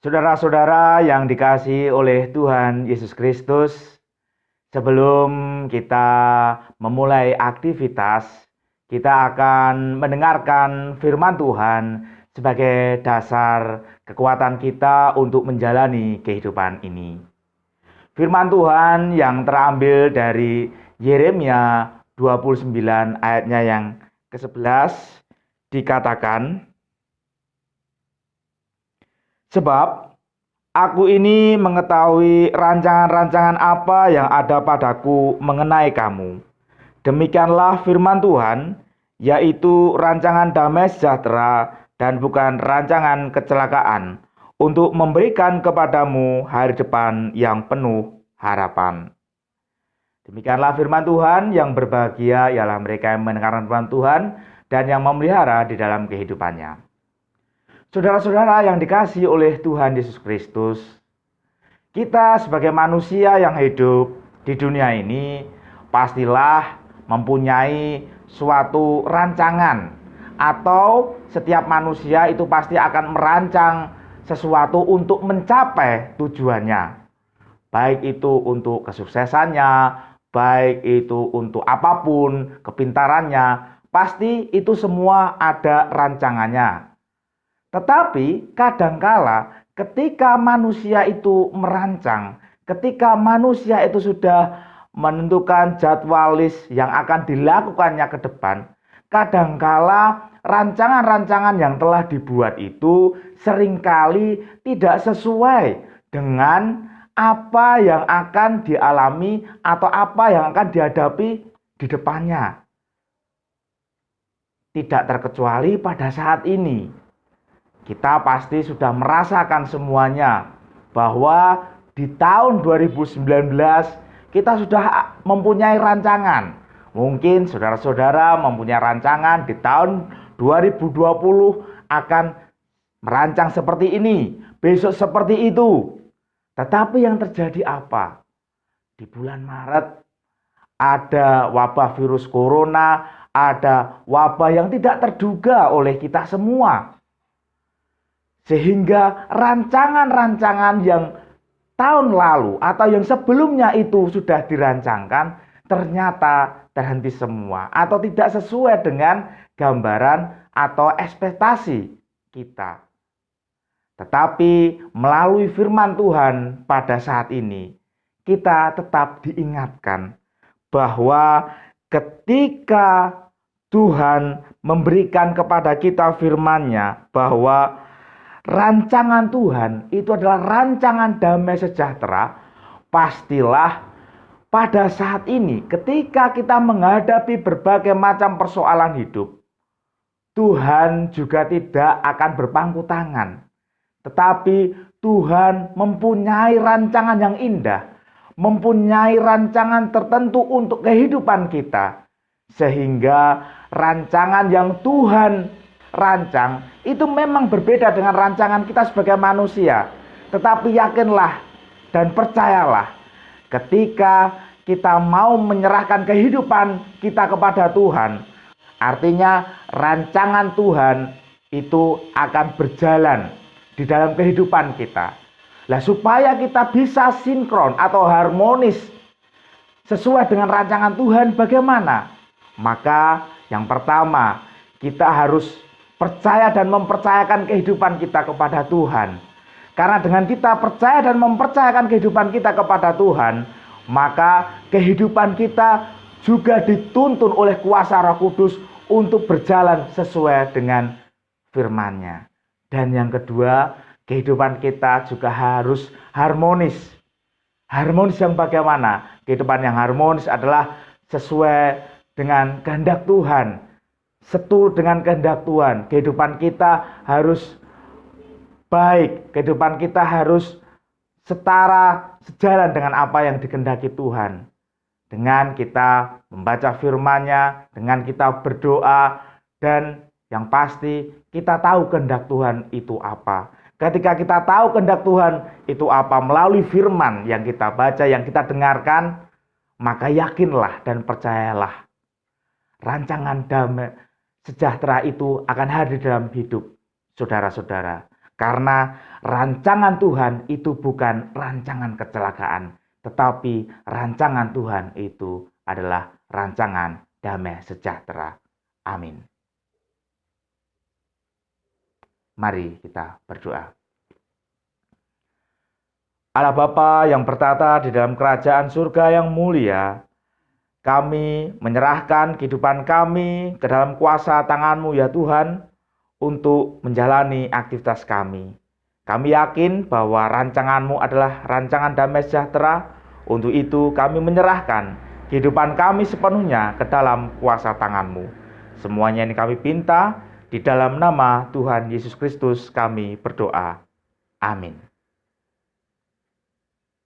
Saudara-saudara yang dikasihi oleh Tuhan Yesus Kristus, sebelum kita memulai aktivitas, kita akan mendengarkan firman Tuhan sebagai dasar kekuatan kita untuk menjalani kehidupan ini. Firman Tuhan yang terambil dari Yeremia 29 ayatnya yang ke-11 dikatakan, "Sebab aku ini mengetahui rancangan-rancangan apa yang ada padaku mengenai kamu. Demikianlah firman Tuhan, yaitu rancangan damai sejahtera dan bukan rancangan kecelakaan, untuk memberikan kepadamu hari depan yang penuh harapan." Demikianlah firman Tuhan. Yang berbahagia ialah mereka yang mendengarkan firman Tuhan dan yang memelihara di dalam kehidupannya. Saudara-saudara yang dikasihi oleh Tuhan Yesus Kristus, kita sebagai manusia yang hidup di dunia ini pastilah mempunyai suatu rancangan, atau setiap manusia itu pasti akan merancang sesuatu untuk mencapai tujuannya. Baik itu untuk kesuksesannya, baik itu untuk apapun, kepintarannya, pasti itu semua ada rancangannya. Tetapi kadangkala ketika manusia itu merancang, ketika manusia itu sudah menentukan jadwalis yang akan dilakukannya ke depan, kadangkala rancangan-rancangan yang telah dibuat itu seringkali tidak sesuai dengan apa yang akan dialami atau apa yang akan dihadapi di depannya. Tidak terkecuali pada saat ini, kita pasti sudah merasakan semuanya bahwa di tahun 2019 kita sudah mempunyai rancangan. Mungkin saudara-saudara mempunyai rancangan di tahun 2020 akan merancang seperti ini, besok seperti itu. Tetapi yang terjadi apa? Di bulan Maret ada wabah virus corona, ada wabah yang tidak terduga oleh kita semua. Sehingga rancangan-rancangan yang tahun lalu atau yang sebelumnya itu sudah dirancangkan ternyata terhenti semua atau tidak sesuai dengan gambaran atau ekspektasi kita. Tetapi melalui firman Tuhan pada saat ini kita tetap diingatkan bahwa ketika Tuhan memberikan kepada kita firman-Nya bahwa rancangan Tuhan itu adalah rancangan damai sejahtera, pastilah pada saat ini ketika kita menghadapi berbagai macam persoalan hidup, Tuhan juga tidak akan berpangku tangan. Tetapi Tuhan mempunyai rancangan yang indah, mempunyai rancangan tertentu untuk kehidupan kita. Sehingga rancangan yang Tuhan rancang itu memang berbeda dengan rancangan kita sebagai manusia. Tetapi yakinlah dan percayalah, ketika kita mau menyerahkan kehidupan kita kepada Tuhan, artinya rancangan Tuhan itu akan berjalan di dalam kehidupan kita. Nah, supaya kita bisa sinkron atau harmonis sesuai dengan rancangan Tuhan, bagaimana? Maka yang pertama, kita harus percaya dan mempercayakan kehidupan kita kepada Tuhan. Karena dengan kita percaya dan mempercayakan kehidupan kita kepada Tuhan, maka kehidupan kita juga dituntun oleh kuasa Roh Kudus untuk berjalan sesuai dengan firman-Nya. Dan yang kedua, kehidupan kita juga harus harmonis. Harmonis yang bagaimana? Kehidupan yang harmonis adalah sesuai dengan kehendak Tuhan, seturut dengan kehendak Tuhan. Kehidupan kita harus baik, kehidupan kita harus setara, sejalan dengan apa yang dikehendaki Tuhan. Dengan kita membaca firman-Nya, dengan kita berdoa, dan yang pasti kita tahu kehendak Tuhan itu apa. Ketika kita tahu kehendak Tuhan itu apa melalui firman yang kita baca, yang kita dengarkan, maka yakinlah dan percayalah, rancangan damai sejahtera itu akan hadir dalam hidup saudara-saudara. Karena rancangan Tuhan itu bukan rancangan kecelakaan, tetapi rancangan Tuhan itu adalah rancangan damai sejahtera. Amin. Mari kita berdoa. Allah Bapa yang bertata di dalam kerajaan surga yang mulia, kami menyerahkan kehidupan kami ke dalam kuasa tangan-Mu ya Tuhan, untuk menjalani aktivitas kami. Kami yakin bahwa rancangan-Mu adalah rancangan damai sejahtera. Untuk itu kami menyerahkan kehidupan kami sepenuhnya ke dalam kuasa tangan-Mu. Semuanya ini kami pinta di dalam nama Tuhan Yesus Kristus kami berdoa. Amin.